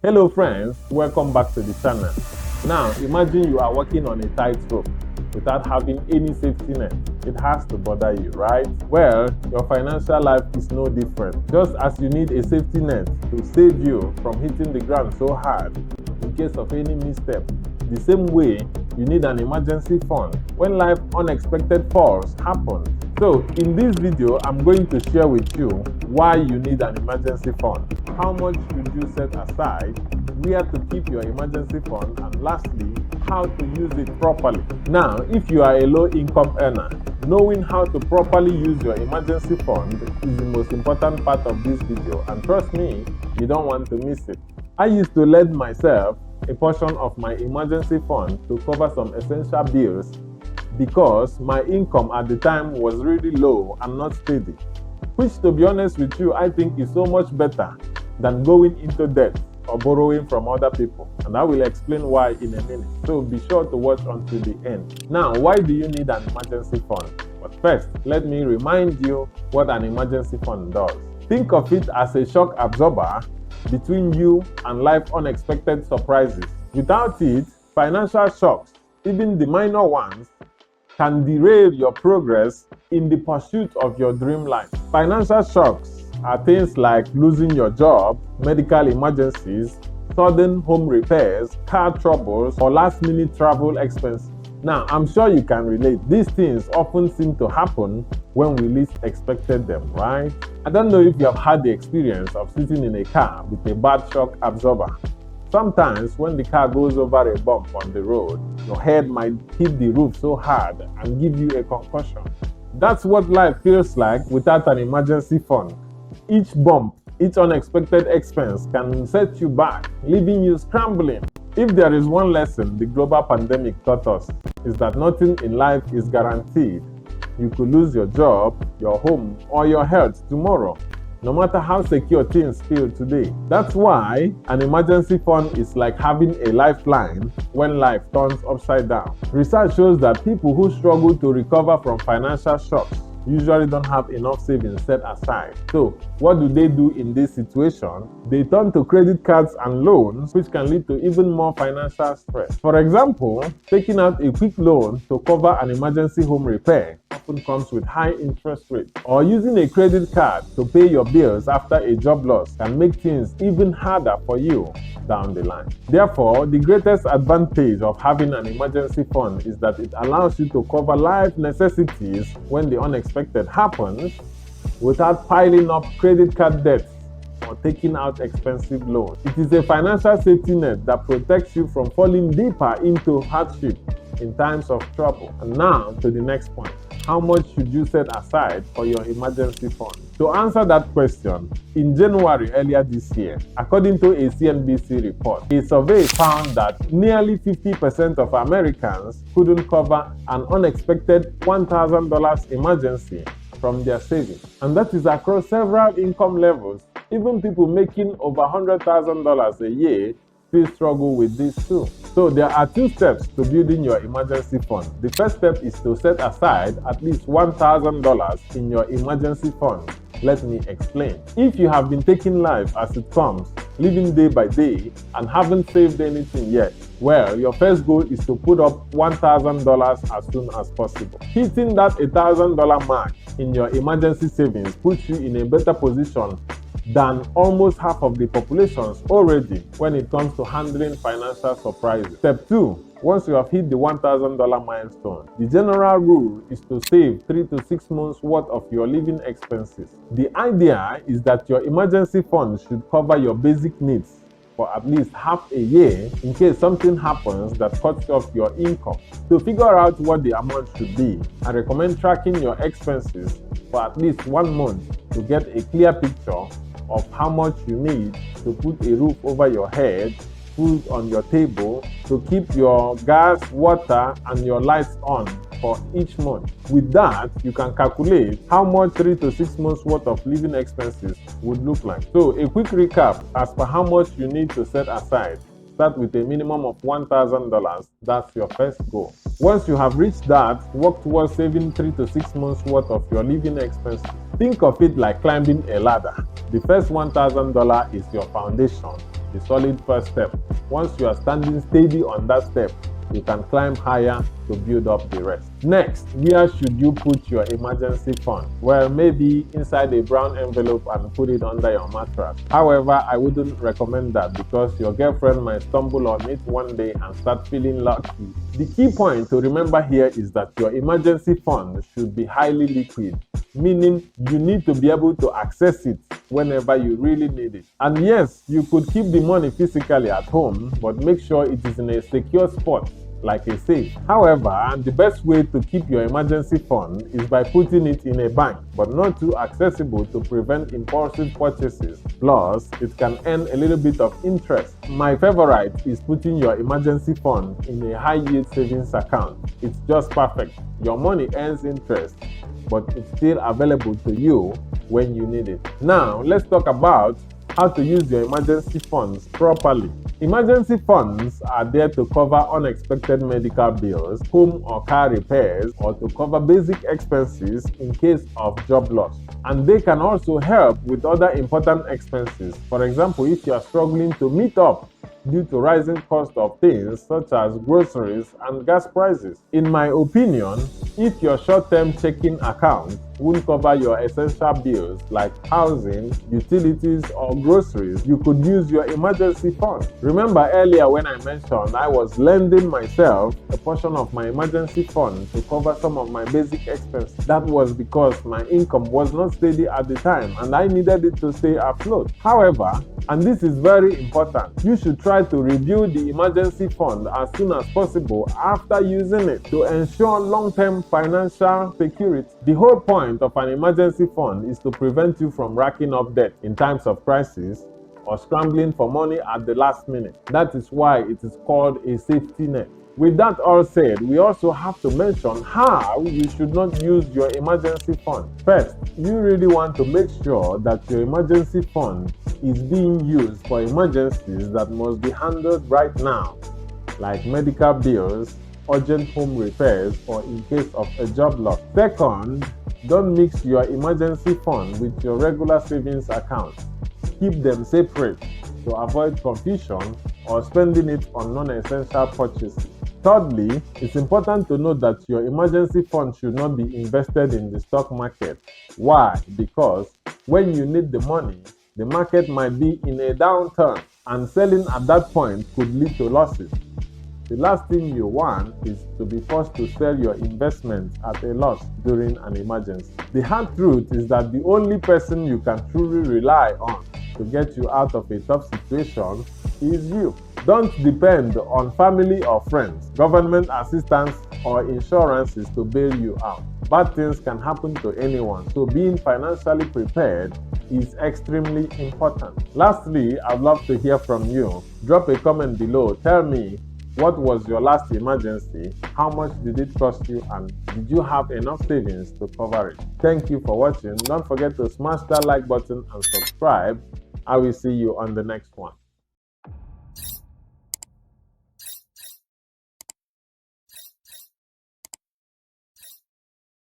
Hello friends, welcome back to the channel. Now imagine you are walking on a tightrope without having any safety net. It has to bother you, right? Well, your financial life is no different. Just as you need a safety net to save you from hitting the ground so hard in case of any misstep, the same way you need an emergency fund when life unexpected falls happen. So in this video, I'm going to share with you why you need an emergency fund, how much should you set aside, where to keep your emergency fund, and lastly, how to use it properly. Now, if you are a low-income earner, knowing how to properly use your emergency fund is the most important part of this video, and trust me, you don't want to miss it. I used to lend myself a portion of my emergency fund to cover some essential bills because my income at the time was really low and not steady, which, to be honest with you, I think is so much better than going into debt or borrowing from other people, and I will explain why in a minute, so be sure to watch until the end. Now, why do you need an emergency fund? But first, let me remind you what an emergency fund does. Think of it as a shock absorber between you and life unexpected surprises. Without it, financial shocks, even the minor ones, can derail your progress in the pursuit of your dream life. Financial shocks are things like losing your job, medical emergencies, sudden home repairs, car troubles, or last-minute travel expenses. Now, I'm sure you can relate. These things often seem to happen when we least expected them, right? I don't know if you have had the experience of sitting in a car with a bad shock absorber. Sometimes when the car goes over a bump on the road, your head might hit the roof so hard and give you a concussion. That's what life feels like without an emergency fund. Each bump, each unexpected expense can set you back, leaving you scrambling. If there is one lesson the global pandemic taught us, is that nothing in life is guaranteed. You could lose your job, your home, or your health tomorrow, no matter how secure things feel today. That's why an emergency fund is like having a lifeline when life turns upside down. Research shows that people who struggle to recover from financial shocks usually don't have enough savings set aside. So, what do they do in this situation? They turn to credit cards and loans, which can lead to even more financial stress. For example, taking out a quick loan to cover an emergency home repair often comes with high interest rates, or using a credit card to pay your bills after a job loss can make things even harder for you down the line. Therefore, the greatest advantage of having an emergency fund is that it allows you to cover life necessities when the unexpected happens without piling up credit card debts or taking out expensive loans. It is a financial safety net that protects you from falling deeper into hardship in times of trouble. And now to the next point. How much should you set aside for your emergency fund? To answer that question, in January earlier this year, according to a CNBC report, a survey found that nearly 50% of Americans couldn't cover an unexpected $1,000 emergency from their savings. And that is across several income levels. Even people making over $100,000 a year still struggle with this too. So there are two steps to building your emergency fund. The first step is to set aside at least $1,000 in your emergency fund. Let me explain. If you have been taking life as it comes, living day by day, and haven't saved anything yet, well, your first goal is to put up $1,000 as soon as possible. Hitting that $1,000 mark in your emergency savings puts you in a better position than almost half of the populations already when it comes to handling financial surprises. Step 2. Once you have hit the $1,000 milestone, the general rule is to save 3 to 6 months worth of your living expenses. The idea is that your emergency fund should cover your basic needs for at least half a year in case something happens that cuts off your income. To figure out what the amount should be, I recommend tracking your expenses for at least 1 month to get a clear picture of how much you need to put a roof over your head, food on your table, to keep your gas, water, and your lights on for each month. With that, you can calculate how much 3 to 6 months worth of living expenses would look like. So, a quick recap as per how much you need to set aside. Start with a minimum of $1,000. That's your first goal. Once you have reached that, work towards saving 3 to 6 months worth of your living expenses. Think of it like climbing a ladder. The first $1,000 is your foundation. a solid first step. Once you are standing steady on that step, you can climb higher to build up the rest. Next, where should you put your emergency fund? Well, maybe inside a brown envelope and put it under your mattress. However, I wouldn't recommend that because your girlfriend might stumble on it one day and start feeling lucky. The key point to remember here is that your emergency fund should be highly liquid, meaning you need to be able to access it whenever you really need it. And yes, you could keep the money physically at home, but make sure it is in a secure spot like a safe. However, the best way to keep your emergency fund is by putting it in a bank, but not too accessible to prevent impulsive purchases. Plus, it can earn a little bit of interest. My favorite is putting your emergency fund in a high-yield savings account. It's just perfect. Your money earns interest, but it's still available to you when you need it. Now, let's talk about how to use your emergency funds properly. Emergency funds are there to cover unexpected medical bills, home or car repairs, or to cover basic expenses in case of job loss. And they can also help with other important expenses. For example, if you are struggling to meet up due to rising cost of things such as groceries and gas prices. In my opinion, if your short-term checking account won't cover your essential bills like housing, utilities, or groceries, you could use your emergency fund. Remember earlier when I mentioned I was lending myself a portion of my emergency fund to cover some of my basic expenses? That was because my income was not steady at the time and I needed it to stay afloat. However, and this is very important, you should try to review the emergency fund as soon as possible after using it to ensure long-term financial security. The whole point of an emergency fund is to prevent you from racking up debt in times of crisis or scrambling for money at the last minute. That is why it is called a safety net. With that all said, we also have to mention how you should not use your emergency fund. First, you really want to make sure that your emergency fund is being used for emergencies that must be handled right now, like medical bills, urgent home repairs, or in case of a job loss. Second, don't mix your emergency fund with your regular savings account. Keep them separate to avoid confusion or spending it on non-essential purchases. Thirdly, it's important to note that your emergency fund should not be invested in the stock market. Why? Because when you need the money, the market might be in a downturn, and selling at that point could lead to losses. The last thing you want is to be forced to sell your investment at a loss during an emergency. The hard truth is that the only person you can truly rely on to get you out of a tough situation is you. Don't depend on family or friends, government assistance, or insurances to bail you out. Bad things can happen to anyone, so being financially prepared is extremely important. Lastly, I'd love to hear from you. Drop a comment below. Tell me, what was your last emergency? How much did it cost you? And did you have enough savings to cover it? Thank you for watching. Don't forget to smash that like button and subscribe. I will see you on the next one.